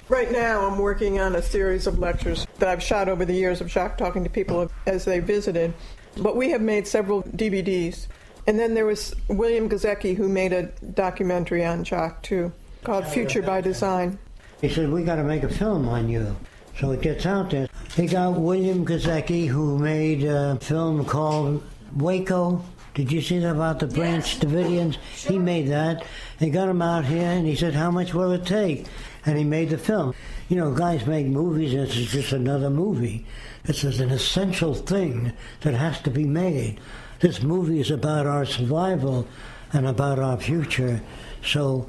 Right now, I'm working on a series of lectures that I've shot over the years of Jacque talking to people as they visited. But we have made several DVDs. And then there was William Gazecki, who made a documentary on Jacque, too, called Future by Design. He said, we got to make a film on you. So it gets out there. They got William Gazecki, who made a film called Waco. Did you see that about the Branch Davidians? Sure. He made that. They got him out here, and he said, how much will it take? And he made the film. You know, guys make movies, and it's just another movie. It's an essential thing that has to be made. This movie is about our survival and about our future. So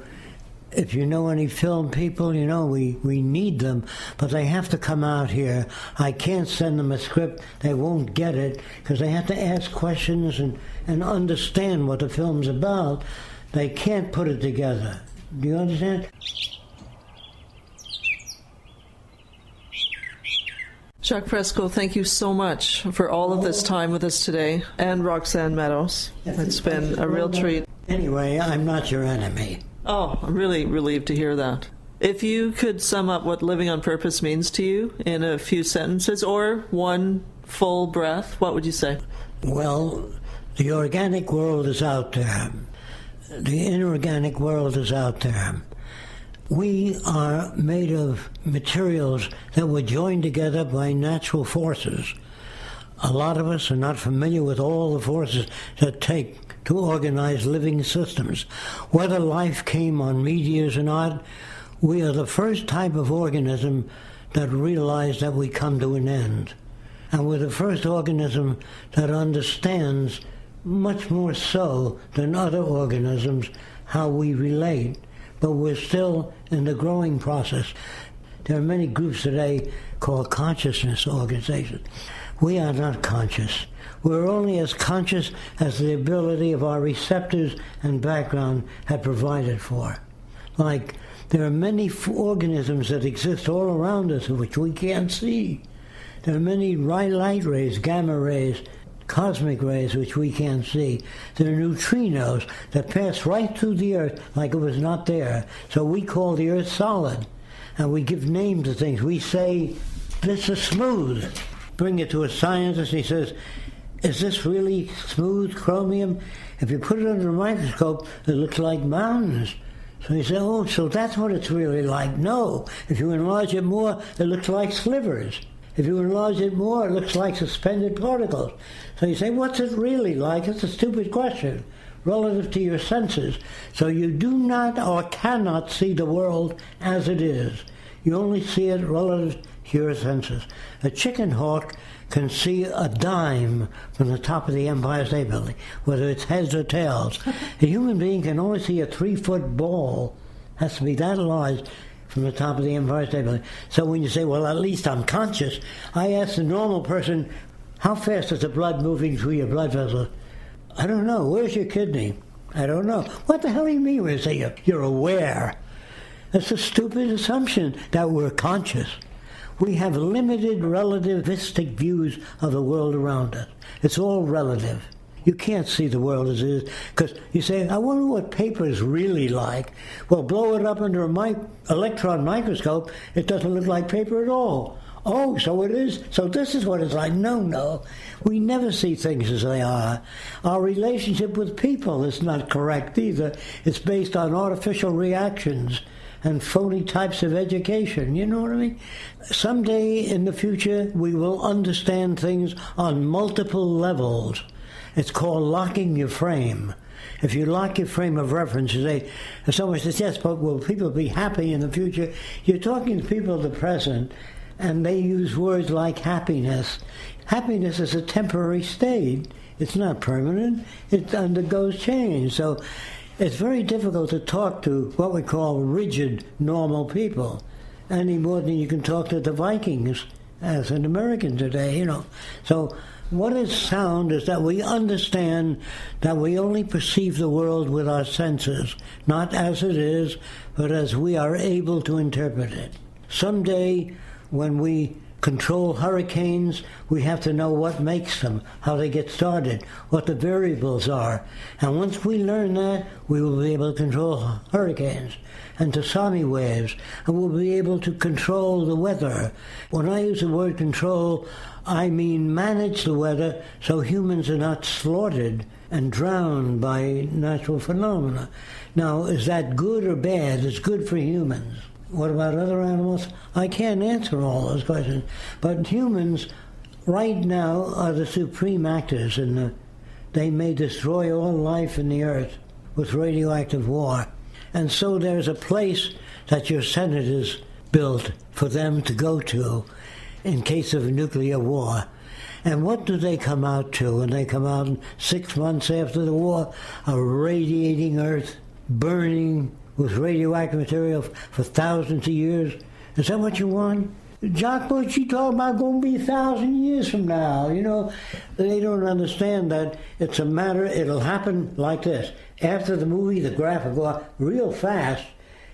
if you know any film people, you know we need them, but they have to come out here. I can't send them a script. They won't get it because they have to ask questions and understand what the film's about. They can't put it together. Do you understand? Jacque Fresco, thank you so much for all of this time with us today, and Roxanne Meadows. It's been a real treat. Anyway, I'm not your enemy. Oh, I'm really relieved to hear that. If you could sum up what living on purpose means to you in a few sentences or one full breath, what would you say? Well, the organic world is out there. The inorganic world is out there. We are made of materials that were joined together by natural forces. A lot of us are not familiar with all the forces that take to organize living systems. Whether life came on meteors or not, we are the first type of organism that realize that we come to an end. And we're the first organism that understands, much more so than other organisms, how we relate. But we're still in the growing process. There are many groups today called consciousness organizations. We are not conscious. We're only as conscious as the ability of our receptors and background have provided for. Like, there are many organisms that exist all around us which we can't see. There are many light rays, gamma rays, cosmic rays which we can't see. There are neutrinos that pass right through the Earth like it was not there. So we call the Earth solid, and we give names to things. We say, this is smooth. Bring it to a scientist, and he says, is this really smooth chromium? If you put it under a microscope, it looks like mountains. So you say, oh, so that's what it's really like. No, if you enlarge it more, it looks like slivers. If you enlarge it more, it looks like suspended particles. So you say, what's it really like? It's a stupid question relative to your senses. So you do not or cannot see the world as it is. You only see it relative to your senses. A chicken hawk can see a dime from the top of the Empire State Building, whether it's heads or tails. A human being can only see a 3-foot ball. Has to be that large from the top of the Empire State Building. So when you say, well, at least I'm conscious, I ask the normal person, how fast is the blood moving through your blood vessels? I don't know. Where's your kidney? I don't know. What the hell do you mean when you say you're aware? That's a stupid assumption that we're conscious. We have limited relativistic views of the world around us. It's all relative. You can't see the world as it is. Because you say, I wonder what paper is really like. Well, blow it up under an electron microscope, it doesn't look like paper at all. Oh, so it is? So this is what it's like. No. We never see things as they are. Our relationship with people is not correct either. It's based on artificial reactions and phony types of education. You know what I mean? Someday in the future, we will understand things on multiple levels. It's called locking your frame. If you lock your frame of reference, you say, if someone says, yes, but will people be happy in the future? You're talking to people of the present, and they use words like happiness. Happiness is a temporary state. It's not permanent. It undergoes change. So it's very difficult to talk to what we call rigid, normal people, any more than you can talk to the Vikings as an American today, you know. So what is sound is that we understand that we only perceive the world with our senses, not as it is, but as we are able to interpret it. Someday, when we control hurricanes, we have to know what makes them, how they get started, what the variables are. And once we learn that, we will be able to control hurricanes and tsunami waves, and we'll be able to control the weather. When I use the word control, I mean manage the weather so humans are not slaughtered and drowned by natural phenomena. Now, is that good or bad? It's good for humans. What about other animals? I can't answer all those questions. But humans, right now, are the supreme actors. They may destroy all life in the earth with radioactive war. And so there's a place that your senators built for them to go to in case of a nuclear war. And what do they come out to when they come out 6 months after the war? A radiating earth, burning with radioactive material for thousands of years. Is that what you want? Jacque, what you talking about going to be 1,000 years from now? You know, they don't understand that it's a matter, it'll happen like this. After the movie, the graph will go up real fast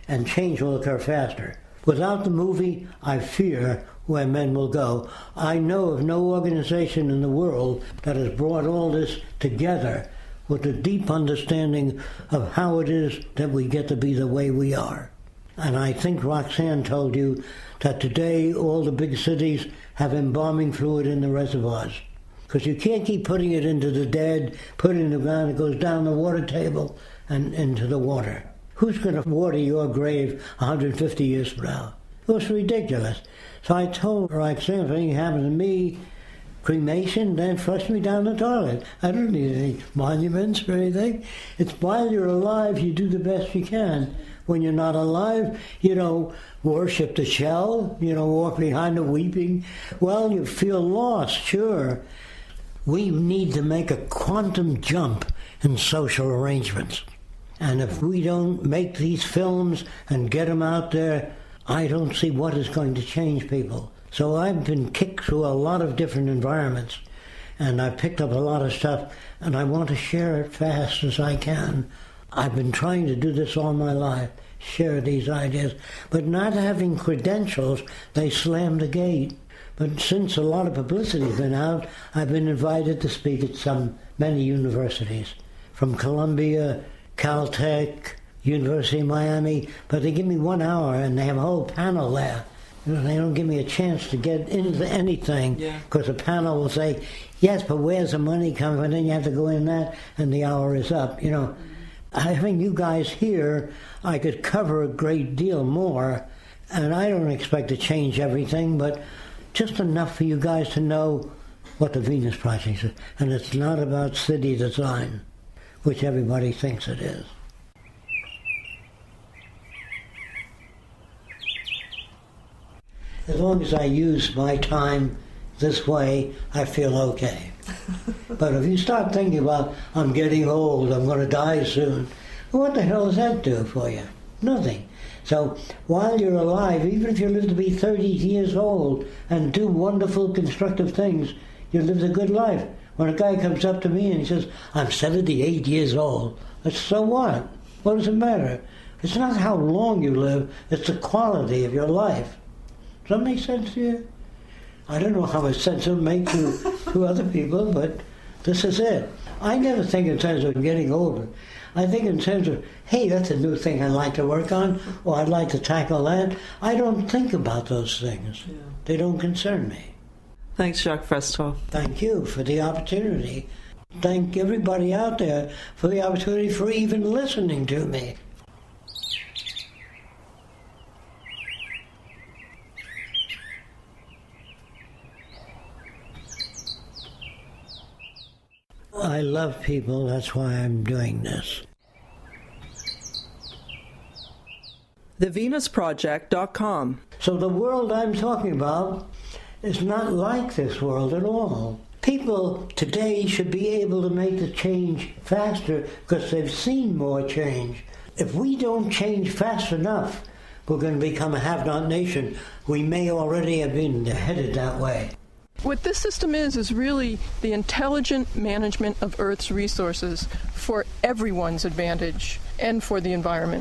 and change will occur faster. Without the movie, I fear where men will go. I know of no organization in the world that has brought all this together with a deep understanding of how it is that we get to be the way we are. And I think Roxanne told you that today all the big cities have embalming fluid in the reservoirs. Because you can't keep putting it into the dead, put it in the ground, it goes down the water table and into the water. Who's going to water your grave 150 years from now? It was ridiculous. So I told Roxanne, if anything happened to me, cremation, then flush me down the toilet. I don't need any monuments or anything. It's while you're alive, you do the best you can. When you're not alive, you don't worship the shell, you don't walk behind the weeping. Well, you feel lost, sure. We need to make a quantum jump in social arrangements. And if we don't make these films and get them out there, I don't see what is going to change people. So I've been kicked through a lot of different environments, and I've picked up a lot of stuff, and I want to share it fast as I can. I've been trying to do this all my life, share these ideas, but not having credentials, they slammed the gate. But since a lot of publicity has been out, I've been invited to speak at many universities, from Columbia, Caltech, University of Miami, but they give me 1 hour and they have a whole panel there. You know, they don't give me a chance to get into anything because the panel will say, yes, but where's the money coming from? And then you have to go in that and the hour is up. You know, having you guys here, I could cover a great deal more, and I don't expect to change everything, but just enough for you guys to know what the Venus Project is. And it's not about city design, which everybody thinks it is. As long as I use my time this way, I feel okay. But if you start thinking about, I'm getting old, I'm going to die soon, what the hell does that do for you? Nothing. So while you're alive, even if you live to be 30 years old and do wonderful constructive things, you lived a good life. When a guy comes up to me and he says, I'm 78 years old, I say, so what? What does it matter? It's not how long you live, it's the quality of your life. Does that make sense to you? I don't know how much sense it'll make to other people, but this is it. I never think in terms of getting older. I think in terms of, hey, that's a new thing I'd like to work on, or I'd like to tackle that. I don't think about those things. Yeah. They don't concern me. Thanks, Jacque Fresco. Thank you for the opportunity. Thank everybody out there for the opportunity for even listening to me. I love people, that's why I'm doing this. TheVenusProject.com. So the world I'm talking about is not like this world at all. People today should be able to make the change faster because they've seen more change. If we don't change fast enough, we're going to become a have-not nation. We may already have been headed that way. What this system is really the intelligent management of Earth's resources for everyone's advantage and for the environment.